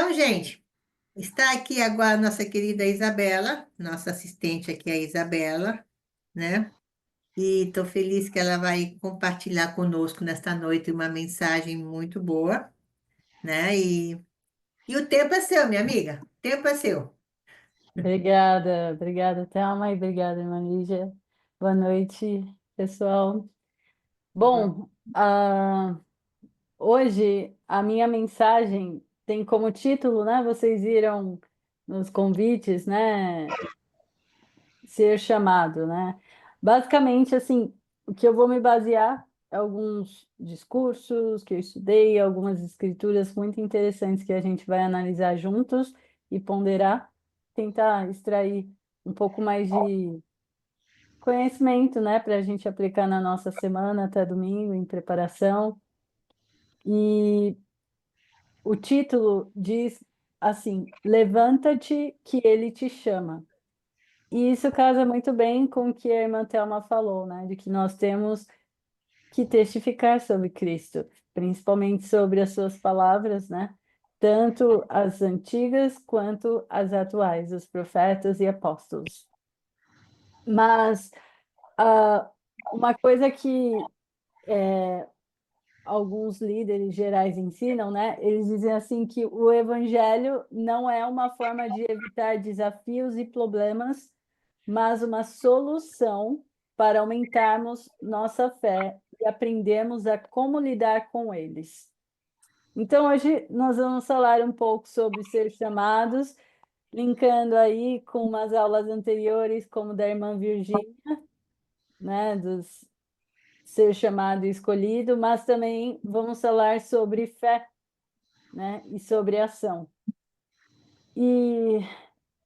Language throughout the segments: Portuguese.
Então, gente, está aqui agora a nossa querida Isabela, nossa assistente aqui é a Isabela, né? E estou feliz que ela vai compartilhar conosco nesta noite uma mensagem muito boa, né? E o tempo é seu, minha amiga. O tempo é seu. Obrigada, Thelma, e obrigada, irmã Lígia. Boa noite, pessoal. Bom, hoje a minha mensagem tem como título, né? Vocês viram nos convites, né? Ser chamado, né? Basicamente, assim, o que eu vou me basear é alguns discursos que eu estudei, algumas escrituras muito interessantes que a gente vai analisar juntos e ponderar, tentar extrair um pouco mais de conhecimento, né, para a gente aplicar na nossa semana até domingo, em preparação. E o título diz assim: Levanta-te, que ele te chama. E isso casa muito bem com o que a irmã Thelma falou, né? De que nós temos que testificar sobre Cristo, principalmente sobre as suas palavras, né? Tanto as antigas quanto as atuais, os profetas e apóstolos. Mas uma coisa que alguns líderes gerais ensinam, né? Eles dizem assim que o evangelho não é uma forma de evitar desafios e problemas, mas uma solução para aumentarmos nossa fé e aprendermos a como lidar com eles. Então, hoje nós vamos falar um pouco sobre ser chamados, linkando aí com umas aulas anteriores, como da irmã Virgínia, né, dos ser chamado e escolhido, mas também vamos falar sobre fé, né, e sobre ação. E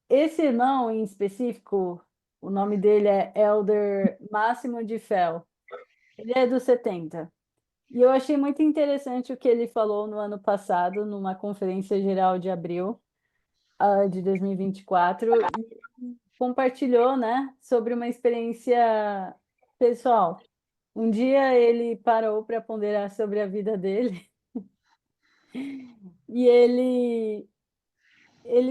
esse irmão em específico, o nome dele é Elder Máximo de Fel. Ele é dos 70. E eu achei muito interessante o que ele falou no ano passado, numa conferência geral de abril, de 2024, e compartilhou, né, sobre uma experiência pessoal. Um dia ele parou para ponderar sobre a vida dele e ele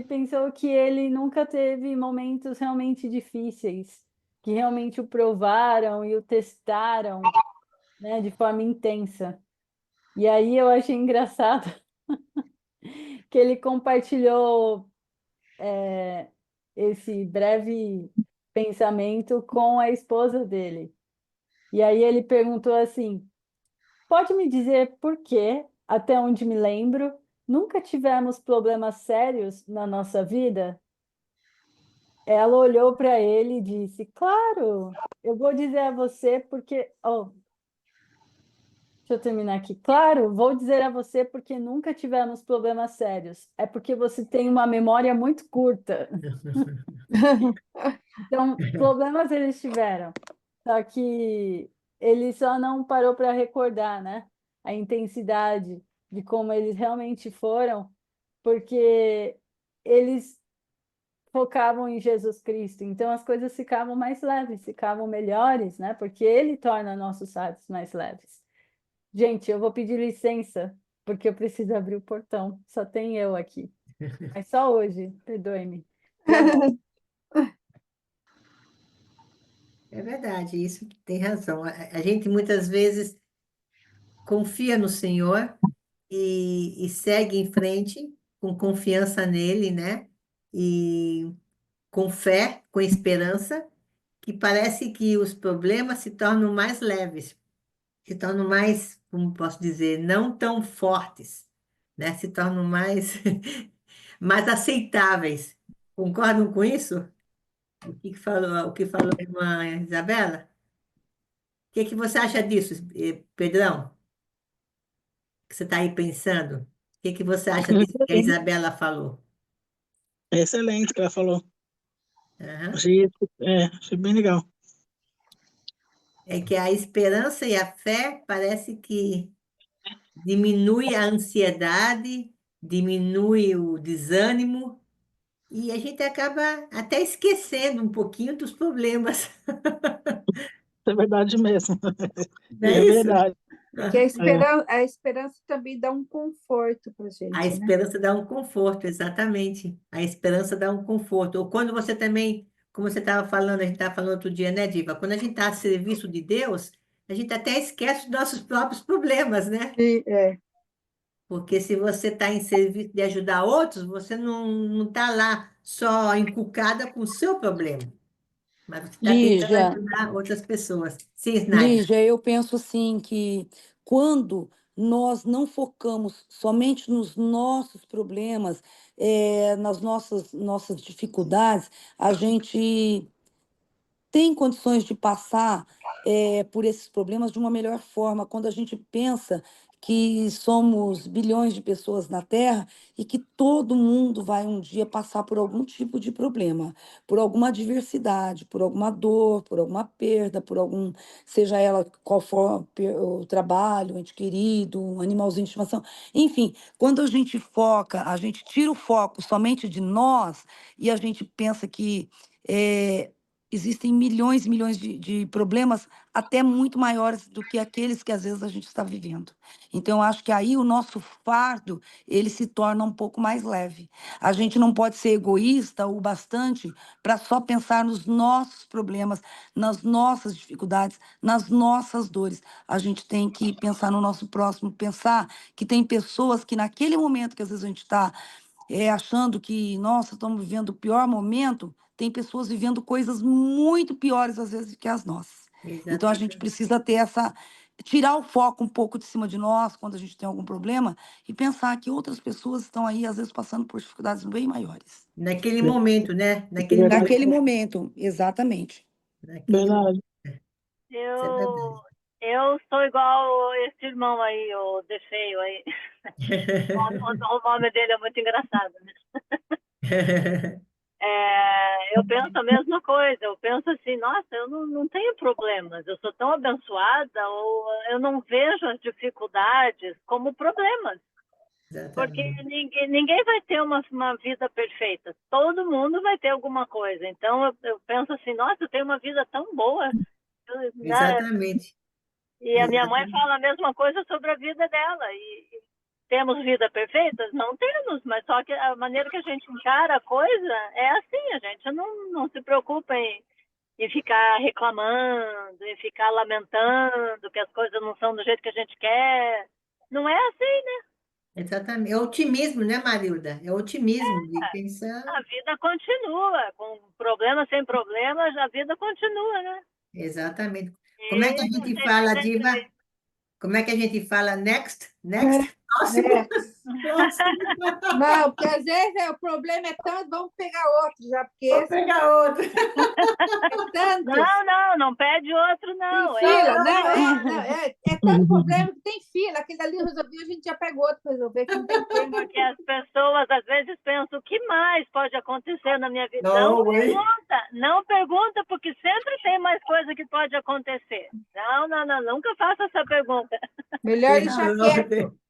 pensou que ele nunca teve momentos realmente difíceis, que realmente o provaram e o testaram, né, de forma intensa. E aí eu achei engraçado que ele compartilhou esse breve pensamento com a esposa dele. E aí ele perguntou assim: pode me dizer por que, até onde me lembro, nunca tivemos problemas sérios na nossa vida? Ela olhou para ele e disse: claro, eu vou dizer a você porque. Oh, deixa eu terminar aqui. Claro, vou dizer a você porque nunca tivemos problemas sérios. É porque você tem uma memória muito curta. Então, problemas eles tiveram. Só que ele só não parou para recordar, né? A intensidade de como eles realmente foram, porque eles focavam em Jesus Cristo. Então as coisas ficavam mais leves, ficavam melhores, né? Porque ele torna nossos atos mais leves. Gente, eu vou pedir licença, porque eu preciso abrir o portão. Só tem eu aqui. Mas só hoje, perdoe-me. Já volto. É verdade, isso tem razão. A gente muitas vezes confia no Senhor e segue em frente com confiança nele, né? E com fé, com esperança, que parece que os problemas se tornam mais leves, se tornam mais, como posso dizer, não tão fortes, né? Se tornam mais, mais aceitáveis. Concordam com isso? O que falou a irmã Isabela? O que que você acha disso, Pedrão? Que você está aí pensando? O que que você acha disso que a Excelente, Isabela falou? excelente o que ela falou. Aham. Achei bem legal. É que a esperança e a fé parece que diminui a ansiedade, diminui o desânimo e a gente acaba até esquecendo um pouquinho dos problemas. É verdade mesmo. Não E é é isso? verdade. Porque a esperança também dá um conforto para a A gente, né? esperança dá um conforto, exatamente. A esperança dá um conforto. Ou quando você também, como você estava falando, a gente estava falando outro dia, né, Diva? Quando a gente está a serviço de Deus, a gente até esquece dos nossos próprios problemas, né? E, é, Porque se você está em serviço de ajudar outros, você não está lá só encucada com o seu problema, mas você está tentando Lígia, ajudar outras pessoas. Sim, Snyder. Lígia, eu penso assim que quando nós não focamos somente nos nossos problemas, nas nossas dificuldades, a gente tem condições de passar por esses problemas de uma melhor forma, quando a gente pensa que somos bilhões de pessoas na Terra e que todo mundo vai um dia passar por algum tipo de problema, por alguma adversidade, por alguma dor, por alguma perda, por algum, seja ela qual for o trabalho, um ente querido, um animalzinho de estimação, enfim, quando a gente foca, a gente tira o foco somente de nós e a gente pensa que eh, existem milhões e milhões de problemas, até muito maiores do que aqueles que às vezes a gente está vivendo. Então, eu acho que aí o nosso fardo, ele se torna um pouco mais leve. A gente não pode ser egoísta o bastante para só pensar nos nossos problemas, nas nossas dificuldades, nas nossas dores. A gente tem que pensar no nosso próximo, pensar que tem pessoas que naquele momento que às vezes a gente está achando que, nossa, estamos vivendo o pior momento, tem pessoas vivendo coisas muito piores, às vezes, que as nossas. Então, a gente Exatamente. precisa tirar o foco um pouco de cima de nós, quando a gente tem algum problema, e pensar que outras pessoas estão aí, às vezes, passando por dificuldades bem maiores. Naquele momento, né? Naquele Verdade. Naquele momento. momento, exatamente. Naquele momento. Verdade. Isso é Eu, verdade. eu sou igual esse irmão aí, o Defeio aí. O nome dele é muito engraçado, né? Eu penso a mesma coisa. Eu penso assim, nossa, eu não tenho problemas. Eu sou tão abençoada, ou eu não vejo as dificuldades como problemas. Porque Exatamente. ninguém vai ter uma vida perfeita. Todo mundo vai ter alguma coisa. Então, eu penso assim, nossa, eu tenho uma vida tão boa, né? Exatamente. E a minha mãe Exatamente. fala a mesma coisa sobre a vida dela. E temos vida perfeita? Não temos, mas só que a maneira que a gente encara a coisa é assim. A gente não se preocupa em ficar reclamando, em ficar lamentando que as coisas não são do jeito que a gente quer. Não é assim, né? Exatamente. É otimismo, né, Marilda? É otimismo de pensar. A vida continua, com problemas, sem problemas, a vida continua, né? Exatamente. Como é que a E gente sempre fala, tem Diva? jeito. Como é que a gente fala next? Next? Próximo? é. Próximo. Não, porque às vezes o problema é tanto, vamos pegar outro já, porque Vou esse pegar outro. é tantos. Não pede outro, Tem não. fila, Não, não, não. é tanto problema que tem fila. Aquele ali resolveu, a gente já pega outro para resolver, que não tem tempo. Porque as pessoas às vezes pensam o que mais pode acontecer na minha vida. Não Não, hein? pergunta, não pergunta, porque sempre tem mais coisa que pode acontecer. Nunca faça essa pergunta. Melhor Tem deixar razão, quieto. Não.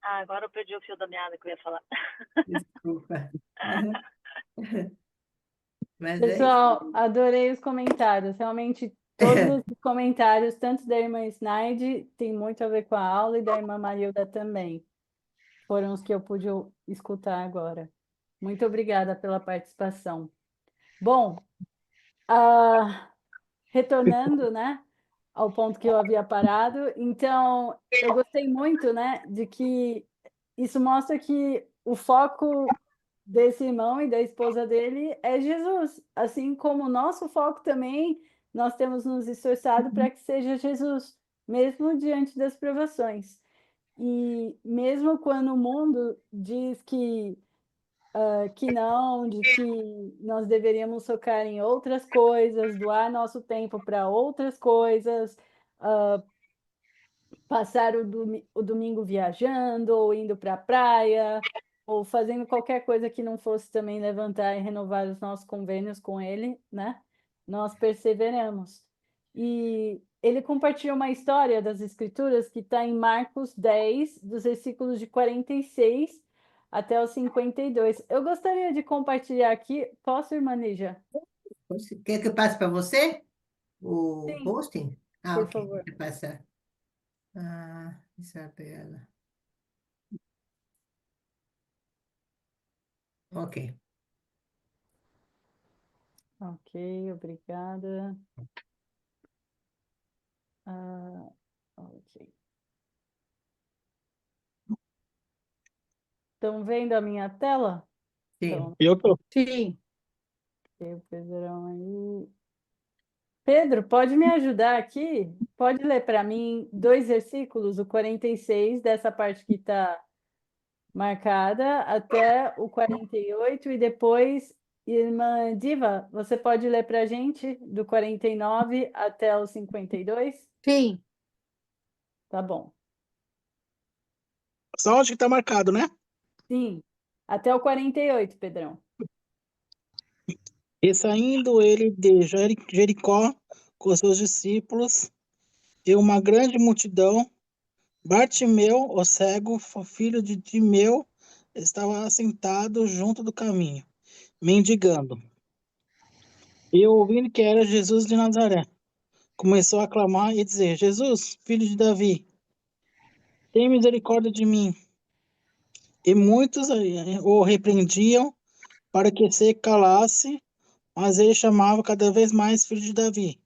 Agora eu perdi o fio da meada que eu ia falar. Desculpa. Mas é isso. Pessoal, adorei os comentários. Realmente, todos os comentários, tanto da irmã Snaide, tem muito a ver com a aula, e da irmã Marilda também. Foram os que eu pude escutar agora. Muito obrigada pela participação. Bom, retornando, né, ao ponto que eu havia parado, então, eu gostei muito, né, de que isso mostra que o foco desse irmão e da esposa dele é Jesus, assim como o nosso foco também, nós temos nos esforçado para que seja Jesus, mesmo diante das provações. E mesmo quando o mundo diz que não, de que nós deveríamos focar em outras coisas, doar nosso tempo para outras coisas, passar o domingo viajando, ou indo para a praia, ou fazendo qualquer coisa que não fosse também levantar e renovar os nossos convênios com ele, né? Nós perseveramos. E ele compartilhou uma história das Escrituras que está em Marcos 10, dos versículos de 46 até os 52. Eu gostaria de compartilhar aqui. Posso, irmã Nígia? Quer que eu passe para você? o Sim, posting? Ah, por ok. favor. Deixa eu passar. Ah, Isabela. Ok. Ok, obrigada. Ah, ok. Estão vendo a minha tela? Sim. Então, Eu tô. Sim. o Pedrão aí. Pedro, pode me ajudar aqui? Pode ler para mim 2 versículos, o 46, dessa parte que está marcada, até o 48, e depois, irmã Diva, você pode ler para a gente do 49 até o 52? Sim. Tá bom. Só onde que tá marcado, né? Sim, até o 48, Pedrão. E saindo ele de Jericó com seus discípulos e uma grande multidão, Bartimeu, o cego, filho de Timeu, estava assentado junto do caminho, mendigando. E ouvindo que era Jesus de Nazaré, começou a clamar e dizer: Jesus, filho de Davi, tem misericórdia de mim. E muitos o repreendiam para que se calasse, mas ele chamava cada vez mais filho de Davi.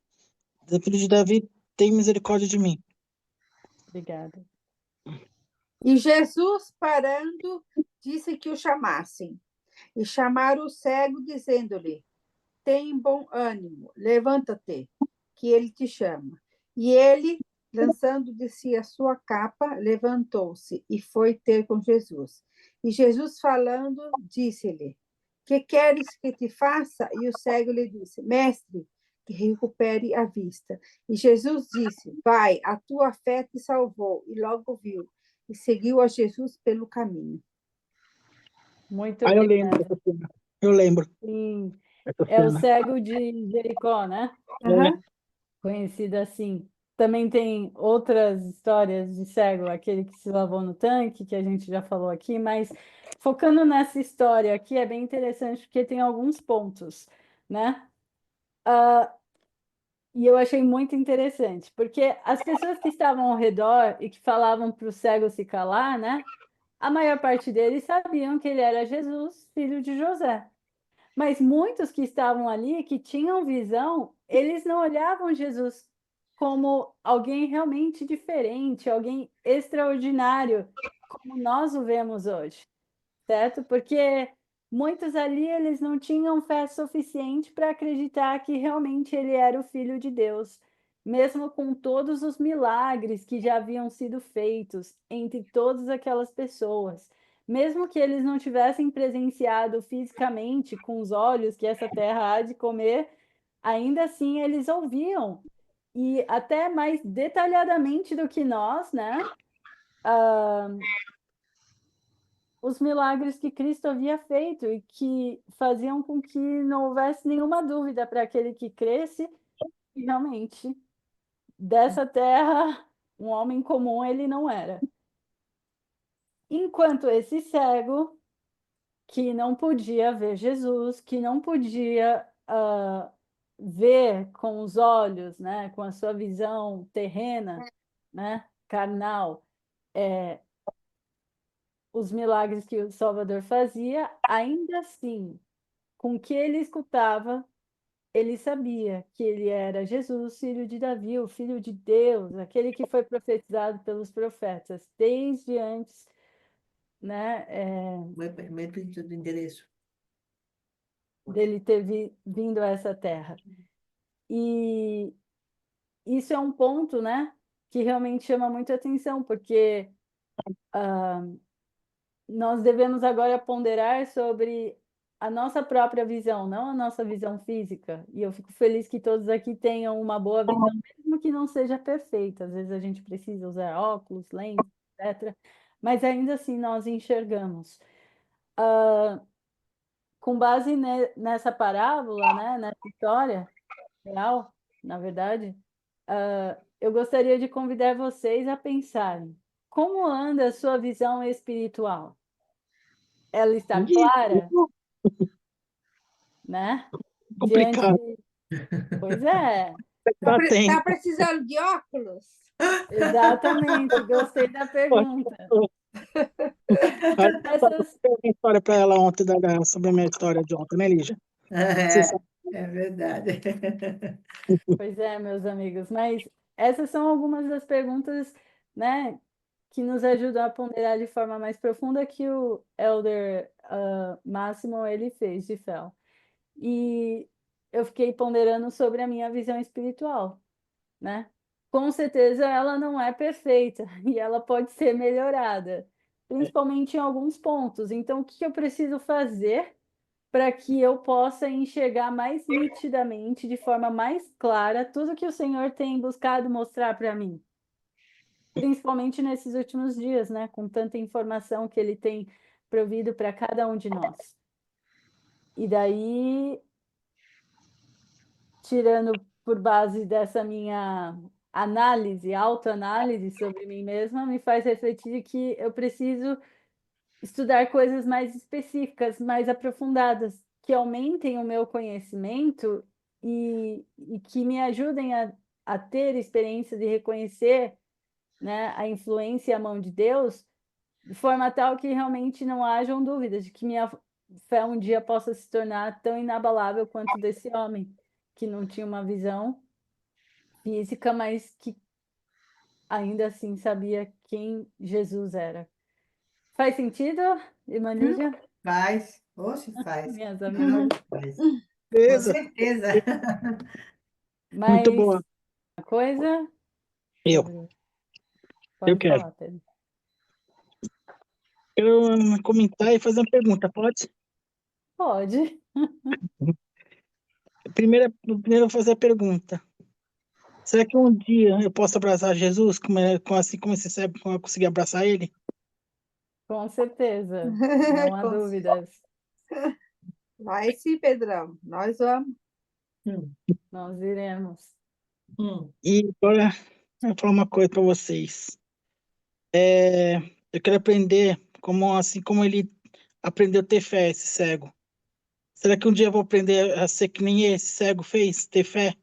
Filho de Davi, tem misericórdia de mim. Obrigada. E Jesus, parando, disse que o chamassem. E chamaram o cego, dizendo-lhe: Tem bom ânimo, levanta-te, que ele te chama. E ele, lançando de si a sua capa, levantou-se e foi ter com Jesus. E Jesus, falando, disse-lhe: Que queres que te faça? E o cego lhe disse: Mestre, que recupere a vista. E Jesus disse: Vai, a tua fé te salvou. E logo viu e seguiu a Jesus pelo caminho. Muito Ah, eu lembro obrigada. dessa cena. Eu lembro Sim, dessa é o cena. cego de Jericó, né? Uhum. Conhecido assim. Também tem outras histórias de cego, aquele que se lavou no tanque, que a gente já falou aqui, mas focando nessa história aqui é bem interessante porque tem alguns pontos, né? E eu achei muito interessante, porque as pessoas que estavam ao redor e que falavam para o cego se calar, né? A maior parte deles sabiam que ele era Jesus, filho de José. Mas muitos que estavam ali, que tinham visão, eles não olhavam Jesus como alguém realmente diferente, alguém extraordinário, como nós o vemos hoje, certo? Porque muitos ali eles não tinham fé suficiente para acreditar que realmente ele era o filho de Deus, mesmo com todos os milagres que já haviam sido feitos entre todas aquelas pessoas. Mesmo que eles não tivessem presenciado fisicamente com os olhos que essa terra há de comer, ainda assim eles ouviam, e até mais detalhadamente do que nós, né? Os milagres que Cristo havia feito e que faziam com que não houvesse nenhuma dúvida para aquele que cresce que realmente dessa terra um homem comum ele não era. Enquanto esse cego que não podia ver Jesus, que não podia ver com os olhos, né, com a sua visão terrena, né, carnal, os milagres que o Salvador fazia, ainda assim, com o que ele escutava, ele sabia que ele era Jesus, filho de Davi, o filho de Deus, aquele que foi profetizado pelos profetas desde antes, né, Me pedido do endereço. dele ter vindo a essa terra. E isso é um ponto, né, que realmente chama muito atenção, porque nós devemos agora ponderar sobre a nossa própria visão, não a nossa visão física. E eu fico feliz que todos aqui tenham uma boa visão, mesmo que não seja perfeita. Às vezes a gente precisa usar óculos, lentes, etc. Mas ainda assim nós enxergamos. Com base nessa parábola, né, nessa história real, na verdade, eu gostaria de convidar vocês a pensarem como anda a sua visão espiritual. Ela está clara, né? Diante, Complicado. pois é, tá atento. Tá precisando de óculos? Exatamente, gostei da pergunta. Aí, Essas, eu contei uma história para ela ontem sobre a minha história de ontem, né, Lígia? Você sabe. É verdade. pois é, meus amigos, mas essas são algumas das perguntas, né, que nos ajudam a ponderar de forma mais profunda que o Elder Máximo ele fez de Fel. E eu fiquei ponderando sobre a minha visão espiritual, né? Com certeza ela não é perfeita e ela pode ser melhorada, principalmente em alguns pontos. Então, o que eu preciso fazer para que eu possa enxergar mais nitidamente, de forma mais clara, tudo que o Senhor tem buscado mostrar para mim? Principalmente nesses últimos dias, né? Com tanta informação que Ele tem provido para cada um de nós. E daí, tirando por base dessa minha análise, autoanálise sobre mim mesma, me faz refletir que eu preciso estudar coisas mais específicas, mais aprofundadas, que aumentem o meu conhecimento e que me ajudem a ter experiência de reconhecer, né, a influência e a mão de Deus, de forma tal que realmente não hajam dúvidas de que minha fé um dia possa se tornar tão inabalável quanto desse homem, que não tinha uma visão física, mas que ainda assim sabia quem Jesus era. Faz sentido, irmã Lígia? Faz. Oxe, faz. Minhas Claro amigas. que faz. Com Beleza, certeza. muito Mais boa. uma coisa Eu sobre. eu Pode quero. falar, Pedro. Quero comentar e fazer uma pergunta, pode? Pode. Primeiro eu vou fazer a pergunta. Será que um dia eu posso abraçar Jesus, assim como esse cego vai conseguir abraçar ele? Com certeza. Não há Com- dúvidas. Vai sim, Pedrão. Nós vamos. Hum, Nós iremos. E agora eu vou falar uma coisa para vocês. Eu quero aprender assim como ele aprendeu a ter fé, esse cego. Será que um dia eu vou aprender a ser que nem esse cego fez, ter fé?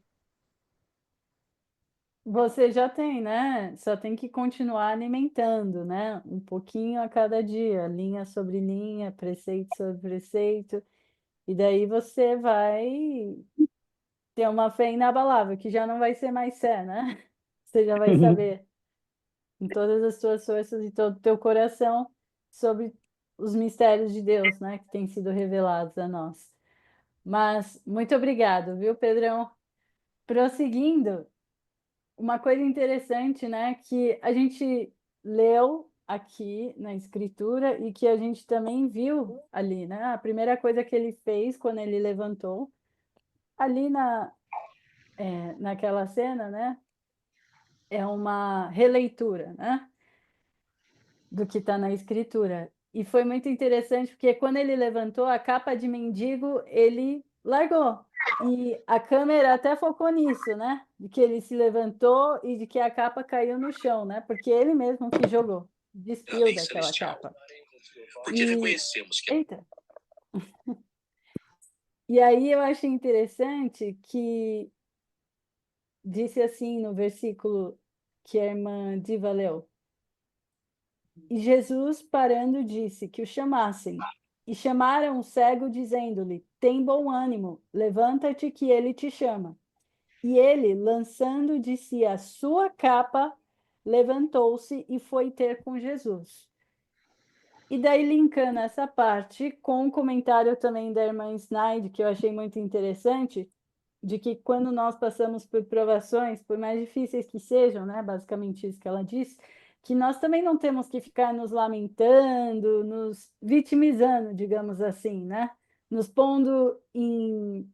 Você já tem, né? Só tem que continuar alimentando, né? Um pouquinho a cada dia, linha sobre linha, preceito sobre preceito. E daí você vai ter uma fé inabalável, que já não vai ser mais fé, né? Você já vai saber em todas as tuas forças e todo o teu coração sobre os mistérios de Deus, né? Que têm sido revelados a nós. Mas muito obrigado, viu, Pedrão? Prosseguindo, uma coisa interessante, né, que a gente leu aqui na escritura e que a gente também viu ali, né? A primeira coisa que ele fez quando ele levantou, ali naquela cena, né, é uma releitura, né, do que está na escritura. E foi muito interessante porque quando ele levantou a capa de mendigo, ele largou. E a câmera até focou nisso, né? De que ele se levantou e de que a capa caiu no chão, né? Porque ele mesmo que jogou, despiu daquela capa. Eita! E aí eu achei interessante que disse assim no versículo que a irmã Diva leu. E Jesus, parando, disse que o chamassem. E chamaram o cego, dizendo-lhe: Tem bom ânimo, levanta-te, que ele te chama. E ele, lançando de si a sua capa, levantou-se e foi ter com Jesus. E daí, linkando essa parte com um comentário também da irmã Snide, que eu achei muito interessante, de que quando nós passamos por provações, por mais difíceis que sejam, né, basicamente isso que ela disse, que nós também não temos que ficar nos lamentando, nos vitimizando, digamos assim, né? Nos pondo em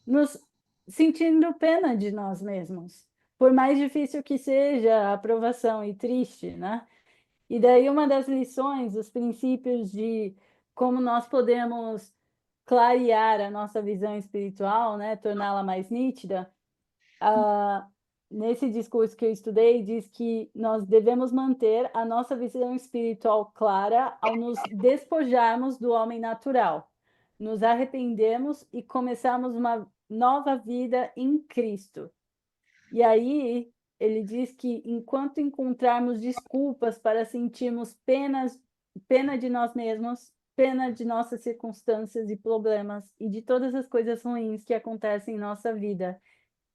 nos sentindo pena de nós mesmos, por mais difícil que seja a aprovação e triste, né? E daí uma das lições, os princípios de como nós podemos clarear a nossa visão espiritual, né, torná-la mais nítida, nesse discurso que eu estudei, diz que nós devemos manter a nossa visão espiritual clara ao nos despojarmos do homem natural, nos arrependermos e começarmos uma nova vida em Cristo. E aí ele diz que enquanto encontrarmos desculpas para sentirmos pena de nós mesmos, pena de nossas circunstâncias e problemas e de todas as coisas ruins que acontecem em nossa vida,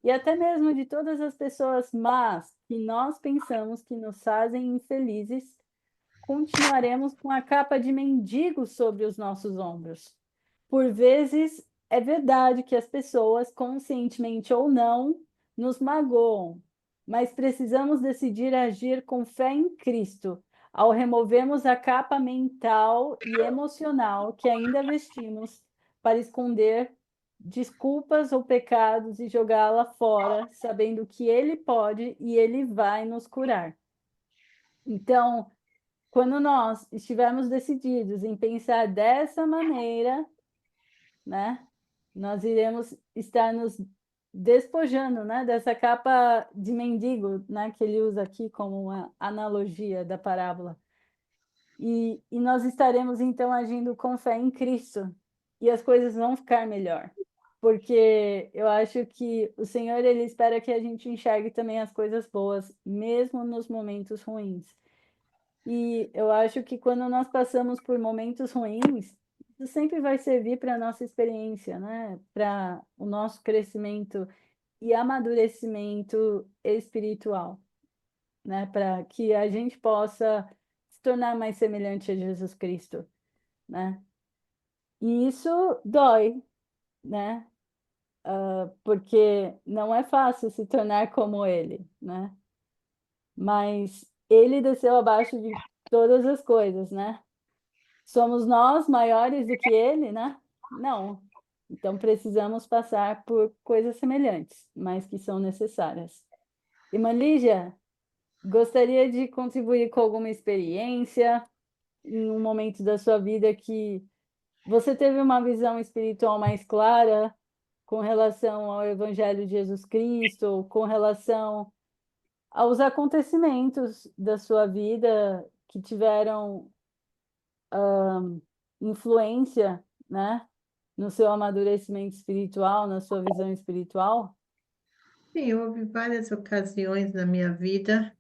e até mesmo de todas as pessoas más que nós pensamos que nos fazem infelizes, continuaremos com a capa de mendigo sobre os nossos ombros. Por vezes, é verdade que as pessoas, conscientemente ou não, nos magoam, mas precisamos decidir agir com fé em Cristo, ao removermos a capa mental e emocional que ainda vestimos para esconder desculpas ou pecados e jogá-la fora, sabendo que Ele pode e Ele vai nos curar. Então, quando nós estivermos decididos em pensar dessa maneira, né, nós iremos estar nos despojando, né, dessa capa de mendigo, né, que ele usa aqui como uma analogia da parábola. E nós estaremos, então, agindo com fé em Cristo. E as coisas vão ficar melhor. Porque eu acho que o Senhor, ele espera que a gente enxergue também as coisas boas, mesmo nos momentos ruins. E eu acho que quando nós passamos por momentos ruins, isso sempre vai servir para a nossa experiência, né? Para o nosso crescimento e amadurecimento espiritual, né? Para que a gente possa se tornar mais semelhante a Jesus Cristo, né? E isso dói, né? Porque não é fácil se tornar como ele, né? Mas ele desceu abaixo de todas as coisas, né? Somos nós maiores do que ele, né? Não. Então precisamos passar por coisas semelhantes, mas que são necessárias. Irmã Lígia, gostaria de contribuir com alguma experiência em um momento da sua vida que você teve uma visão espiritual mais clara com relação ao Evangelho de Jesus Cristo, com relação aos acontecimentos da sua vida que tiveram influência, né, no seu amadurecimento espiritual, na sua visão espiritual? Sim, houve várias ocasiões na minha vida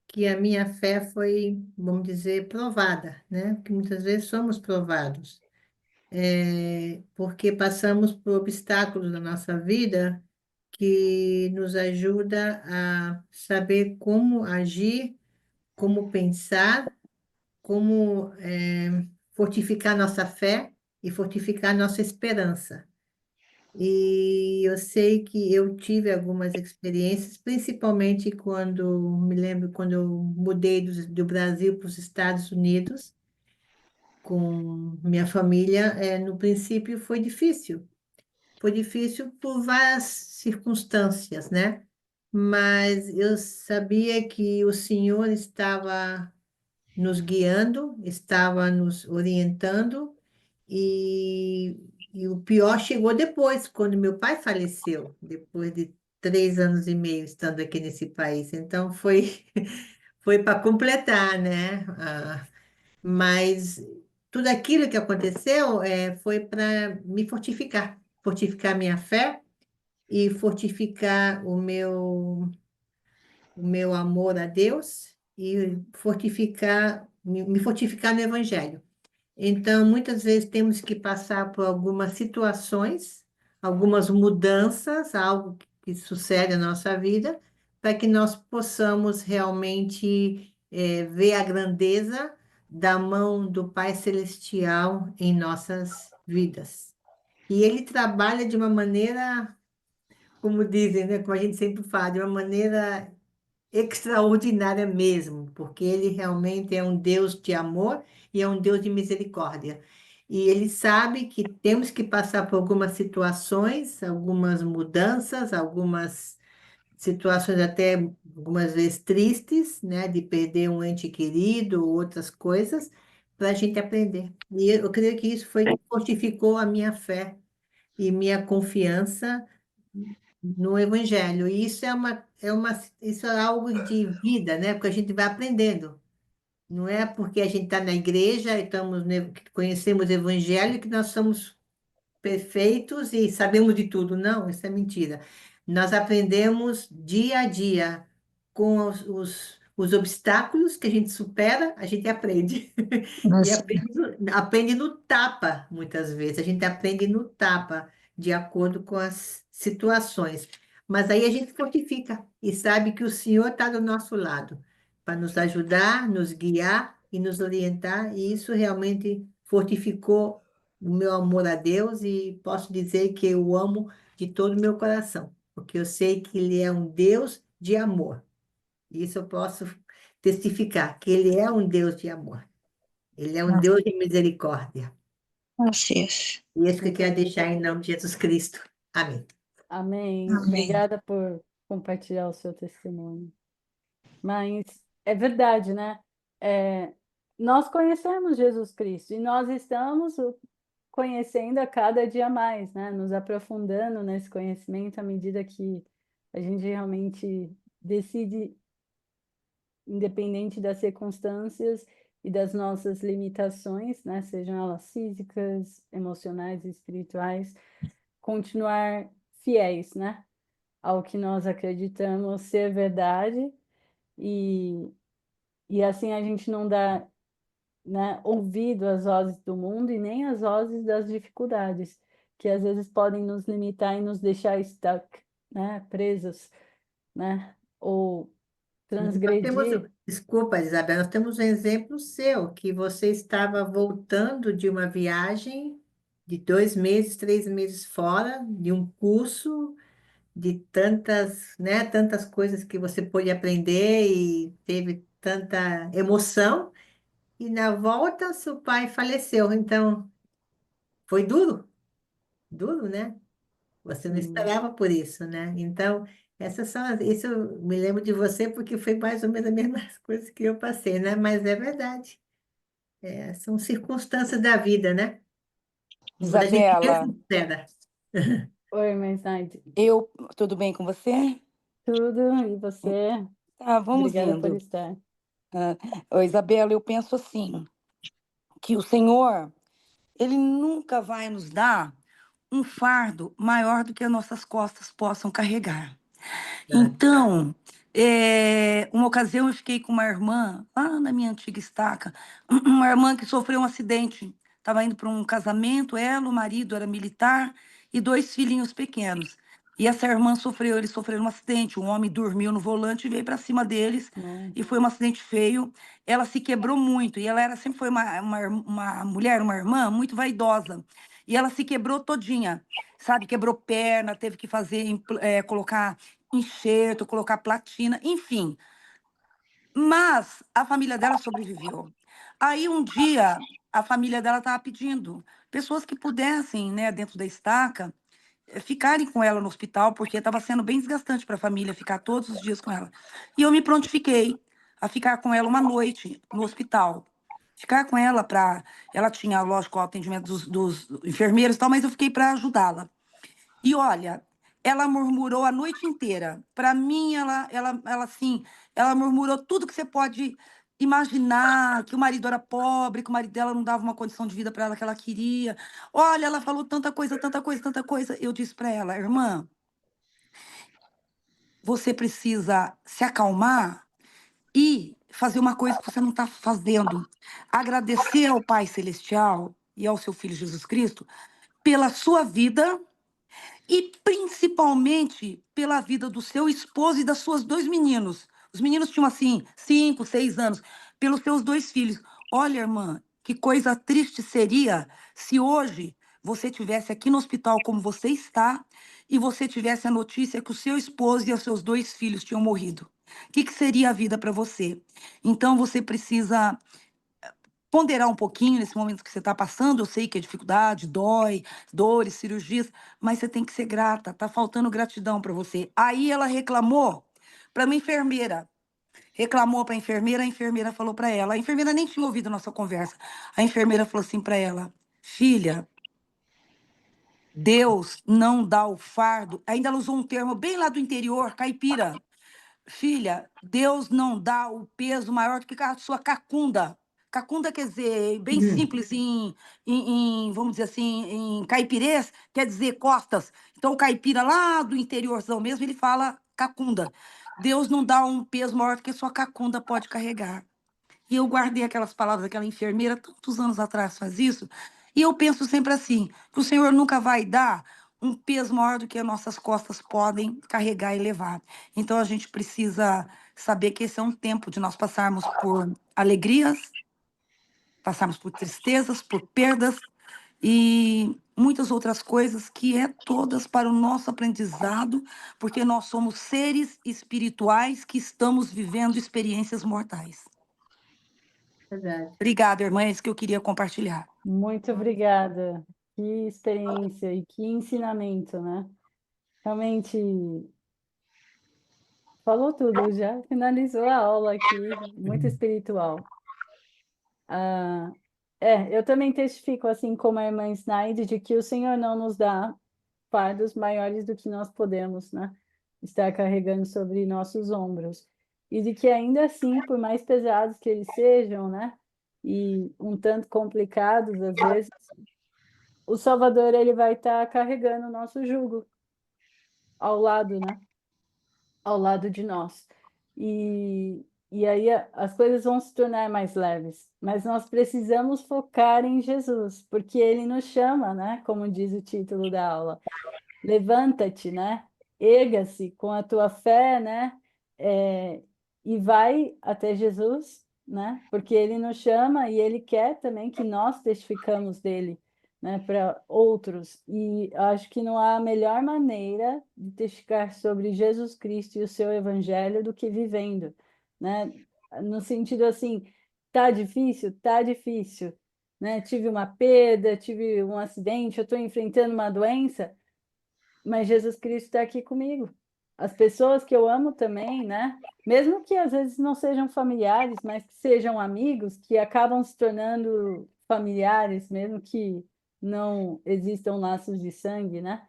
que a minha fé foi, vamos dizer, provada, né? Porque muitas vezes somos provados, porque passamos por obstáculos na nossa vida que nos ajuda a saber como agir, como pensar, como fortificar nossa fé e fortificar nossa esperança. E eu sei que eu tive algumas experiências, principalmente quando, me lembro, quando eu mudei do Brasil para os Estados Unidos com minha família, no princípio foi difícil. Foi difícil por várias circunstâncias, né? Mas eu sabia que o Senhor estava nos guiando, estava nos orientando, e o pior chegou depois, quando meu pai faleceu, depois de 3 anos e meio estando aqui nesse país. Então foi para completar, né? Mas tudo aquilo que aconteceu foi para me fortificar, fortificar minha fé e fortificar o meu amor a Deus e me fortificar no Evangelho. Então, muitas vezes temos que passar por algumas situações, algumas mudanças, algo que sucede na nossa vida, para que nós possamos realmente ver a grandeza da mão do Pai Celestial em nossas vidas. E Ele trabalha de uma maneira, como dizem, né, como a gente sempre fala, de uma maneira extraordinária mesmo, porque ele realmente é um Deus de amor e é um Deus de misericórdia. E ele sabe que temos que passar por algumas situações, algumas mudanças, algumas situações até algumas vezes tristes, né, de perder um ente querido, outras coisas, para a gente aprender. E eu creio que isso foi que fortificou a minha fé e minha confiança no Evangelho. E isso é algo de vida, né? Porque a gente vai aprendendo. Não é porque a gente está na igreja e conhecemos o Evangelho que nós somos perfeitos e sabemos de tudo. Não, isso é mentira. Nós aprendemos dia a dia com os obstáculos que a gente supera, a gente aprende. E Nossa, aprende no tapa, muitas vezes. A gente aprende no tapa, de acordo com as situações. Mas aí a gente fortifica e sabe que o Senhor está do nosso lado para nos ajudar, nos guiar e nos orientar. E isso realmente fortificou o meu amor a Deus e posso dizer que eu o amo de todo o meu coração, porque eu sei que Ele é um Deus de amor. Isso eu posso testificar, que Ele é um Deus de amor. Ele é um Deus de misericórdia. assim. E é isso que eu Muito quero deixar em obrigada. nome de Jesus Cristo. Amém. Amém. Amém. Obrigada por compartilhar o seu testemunho. Mas é verdade, né? É, nós conhecemos Jesus Cristo e nós estamos o conhecendo a cada dia mais, né? Nos aprofundando nesse conhecimento à medida que a gente realmente decide, independente das circunstâncias e das nossas limitações, né? Sejam elas físicas, emocionais e espirituais, continuar fiéis, né? Ao que nós acreditamos ser verdade e, e assim a gente não dá, né, ouvido às vozes do mundo e nem às vozes das dificuldades, que às vezes podem nos limitar e nos deixar stuck, né, presos, né, ou Nós temos, transgredir. desculpa, Isabel, nós temos um exemplo seu, que você estava voltando de uma viagem de 2 meses, 3 meses fora, de um curso, de tantas, né, tantas coisas que você pôde aprender e teve tanta emoção, e na volta seu pai faleceu. Então, foi duro, duro, né? Você não Sim, esperava por isso, né? Então, isso eu me lembro de você porque foi mais ou menos as mesmas coisas que eu passei, né? Mas é verdade. É, são circunstâncias da vida, né? Quando a gente Isabela, menos espera. oi, Maisnite. tudo bem com você? Tudo, e você? Tá, vamos Obrigada por indo. estar. Ô, Isabela, eu penso assim, que o Senhor, ele nunca vai nos dar um fardo maior do que as nossas costas possam carregar. Verdade. Então, uma ocasião eu fiquei com uma irmã, lá na minha antiga estaca, uma irmã que sofreu um acidente. Estava indo para um casamento, ela, o marido era militar e 2 filhinhos pequenos. E essa irmã sofreu, eles sofreram um acidente. Um homem dormiu no volante e veio para cima deles Não, e foi um acidente feio. Ela se quebrou muito e ela sempre foi uma mulher, uma irmã muito vaidosa. E ela se quebrou todinha, sabe? Quebrou perna, teve que fazer, colocar enxerto, colocar platina, enfim. Mas a família dela sobreviveu. Aí um dia a família dela estava pedindo pessoas que pudessem, né, dentro da estaca, ficarem com ela no hospital, porque estava sendo bem desgastante para a família ficar todos os dias com ela. E eu me prontifiquei a ficar com ela uma noite no hospital. Ficar com ela para. Ela tinha, lógico, o atendimento dos enfermeiros e tal, mas eu fiquei para ajudá-la. E olha, ela murmurou a noite inteira. Para mim, ela assim, ela murmurou tudo que você pode imaginar, que o marido era pobre, que o marido dela não dava uma condição de vida para ela que ela queria. Olha, ela falou tanta coisa, tanta coisa, tanta coisa. Eu disse para ela, irmã, você precisa se acalmar e fazer uma coisa que você não está fazendo. Agradecer ao Pai Celestial e ao seu Filho Jesus Cristo pela sua vida e principalmente pela vida do seu esposo e das suas 2 meninos. Os meninos tinham assim 5, 6 anos, pelos seus 2 filhos. Olha, irmã, que coisa triste seria se hoje você tivesse aqui no hospital como você está e você tivesse a notícia que o seu esposo e os seus 2 filhos tinham morrido. O que seria a vida para você? Então você precisa ponderar um pouquinho nesse momento que você está passando. Eu sei que é dificuldade, dói, dores, cirurgias, mas você tem que ser grata. Tá faltando gratidão para você. Aí ela reclamou para uma enfermeira. Reclamou para a enfermeira falou para ela. A enfermeira nem tinha ouvido a nossa conversa. A enfermeira falou assim para ela: filha, Deus não dá o fardo. Ainda ela usou um termo bem lá do interior, caipira. Filha, Deus não dá o peso maior do que a sua cacunda. Cacunda quer dizer, bem simples, vamos dizer assim, em caipirês, quer dizer costas. Então, o caipira lá do interiorzão mesmo, ele fala cacunda. Deus não dá um peso maior do que sua cacunda pode carregar. E eu guardei aquelas palavras daquela enfermeira, tantos anos atrás faz isso, e eu penso sempre assim, que o Senhor nunca vai dar um peso maior do que as nossas costas podem carregar e levar. Então a gente precisa saber que esse é um tempo de nós passarmos por alegrias, passarmos por tristezas, por perdas e muitas outras coisas que é todas para o nosso aprendizado, porque nós somos seres espirituais que estamos vivendo experiências mortais. Verdade. Obrigada, irmã, é isso que eu queria compartilhar. Muito obrigada. Que experiência e que ensinamento, né? Realmente falou tudo, já finalizou a aula aqui, muito espiritual. Eu também testifico, assim como a irmã Snyder, de que o Senhor não nos dá fardos maiores do que nós podemos, né? Estar carregando sobre nossos ombros. E de que ainda assim, por mais pesados que eles sejam, né? E um tanto complicados às vezes, o Salvador ele vai estar carregando o nosso jugo ao lado, né? Ao lado de nós. E aí as coisas vão se tornar mais leves, mas nós precisamos focar em Jesus, porque ele nos chama, né? Como diz o título da aula. Levanta-te, né? Erga-se com a tua fé, né? E vai até Jesus, né? Porque ele nos chama e ele quer também que nós testificamos dele, né? Para outros. E acho que não há melhor maneira de testificar sobre Jesus Cristo e o seu evangelho do que vivendo, né? No sentido assim, tá difícil? Tá difícil, né? Tive uma perda, tive um acidente, eu estou enfrentando uma doença, mas Jesus Cristo está aqui comigo. As pessoas que eu amo também, né? Mesmo que às vezes não sejam familiares, mas que sejam amigos, que acabam se tornando familiares, mesmo que não existam laços de sangue, né?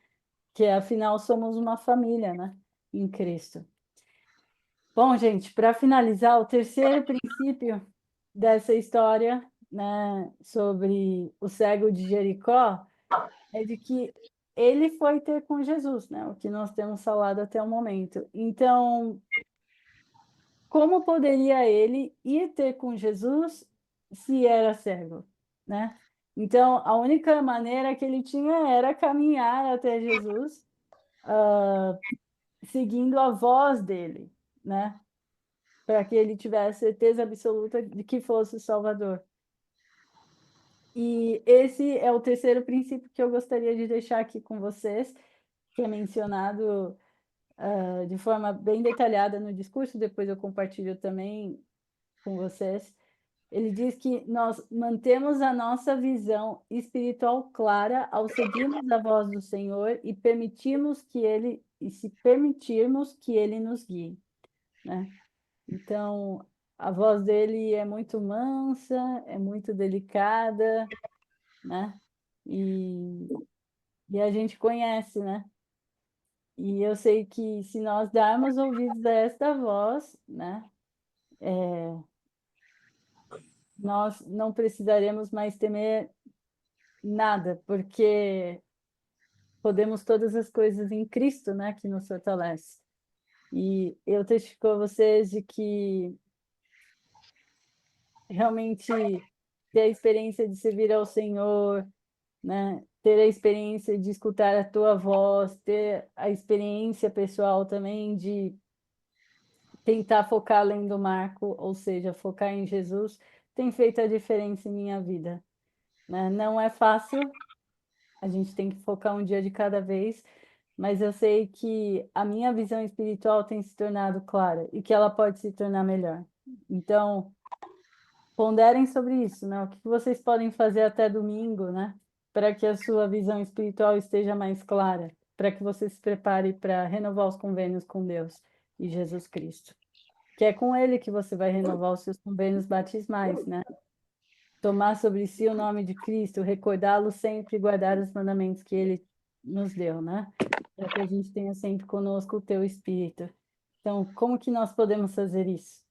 Que afinal somos uma família, né? Em Cristo. Bom, gente, para finalizar, o terceiro princípio dessa história, né, sobre o cego de Jericó, é de que ele foi ter com Jesus, né? O que nós temos falado até o momento. Então, como poderia ele ir ter com Jesus se era cego, né? Então, a única maneira que ele tinha era caminhar até Jesus, seguindo a voz dele, né? Para que ele tivesse certeza absoluta de que fosse o Salvador. E esse é o terceiro princípio que eu gostaria de deixar aqui com vocês, que é mencionado de forma bem detalhada no discurso, depois eu compartilho também com vocês. Ele diz que nós mantemos a nossa visão espiritual clara ao seguirmos a voz do Senhor e se permitirmos que ele nos guie, né? Então, a voz dele é muito mansa, é muito delicada, né? E a gente conhece, né? E eu sei que se nós darmos ouvidos a esta voz, né, nós não precisaremos mais temer nada, porque podemos todas as coisas em Cristo, né, que nos fortalece. E eu testifico a vocês de que realmente ter a experiência de servir ao Senhor, né, ter a experiência de escutar a tua voz, ter a experiência pessoal também de tentar focar além do marco, ou seja, focar em Jesus, tem feito a diferença em minha vida, né? Não é fácil, a gente tem que focar um dia de cada vez, mas eu sei que a minha visão espiritual tem se tornado clara e que ela pode se tornar melhor. Então, ponderem sobre isso, né? O que vocês podem fazer até domingo, né? Para que a sua visão espiritual esteja mais clara, para que você se prepare para renovar os convênios com Deus e Jesus Cristo. Que é com ele que você vai renovar os seus convênios batismais, né? Tomar sobre si o nome de Cristo, recordá-lo sempre e guardar os mandamentos que ele nos deu, né? Para que a gente tenha sempre conosco o teu Espírito. Então, como que nós podemos fazer isso?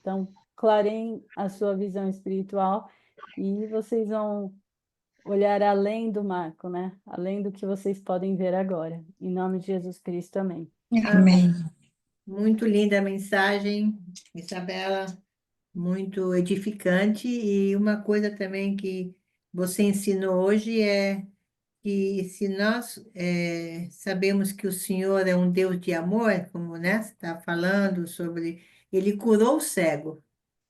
Então, clareiem a sua visão espiritual e vocês vão olhar além do Marco, né? Além do que vocês podem ver agora. Em nome de Jesus Cristo, amém. Amém. Muito linda a mensagem, Isabela, muito edificante. E uma coisa também que você ensinou hoje é que se nós sabemos que o Senhor é um Deus de amor, como, né, você está falando sobre, ele curou o cego.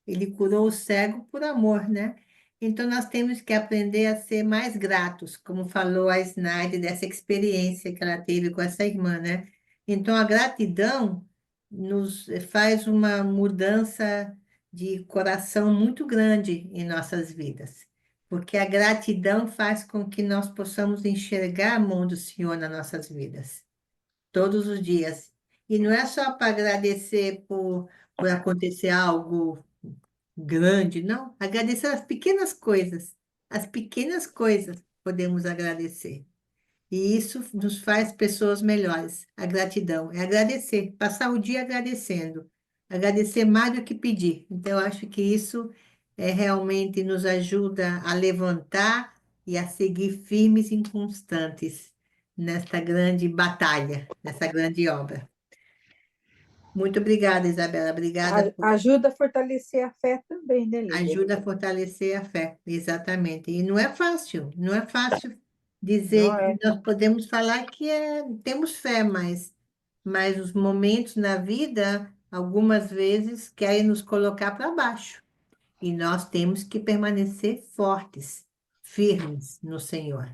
Ele curou o cego por amor, né? Então nós temos que aprender a ser mais gratos, como falou a Snyder dessa experiência que ela teve com essa irmã, né? Então a gratidão nos faz uma mudança de coração muito grande em nossas vidas, porque a gratidão faz com que nós possamos enxergar a mão do Senhor nas nossas vidas, todos os dias. E não é só para agradecer por acontecer algo grande, não. Agradecer as pequenas coisas. As pequenas coisas podemos agradecer. E isso nos faz pessoas melhores. A gratidão é agradecer, passar o dia agradecendo. Agradecer mais do que pedir. Então, eu acho que isso realmente nos ajuda a levantar e a seguir firmes e inconstantes nesta grande batalha, nessa grande obra. Muito obrigada, Isabela. Obrigada. Ajuda a fortalecer a fé também, né, Lívia? Ajuda a fortalecer a fé, exatamente. E não é fácil, não é fácil Não dizer é? que nós podemos falar que temos fé, mas os momentos na vida, algumas vezes, querem nos colocar para baixo. E nós temos que permanecer fortes, firmes no Senhor.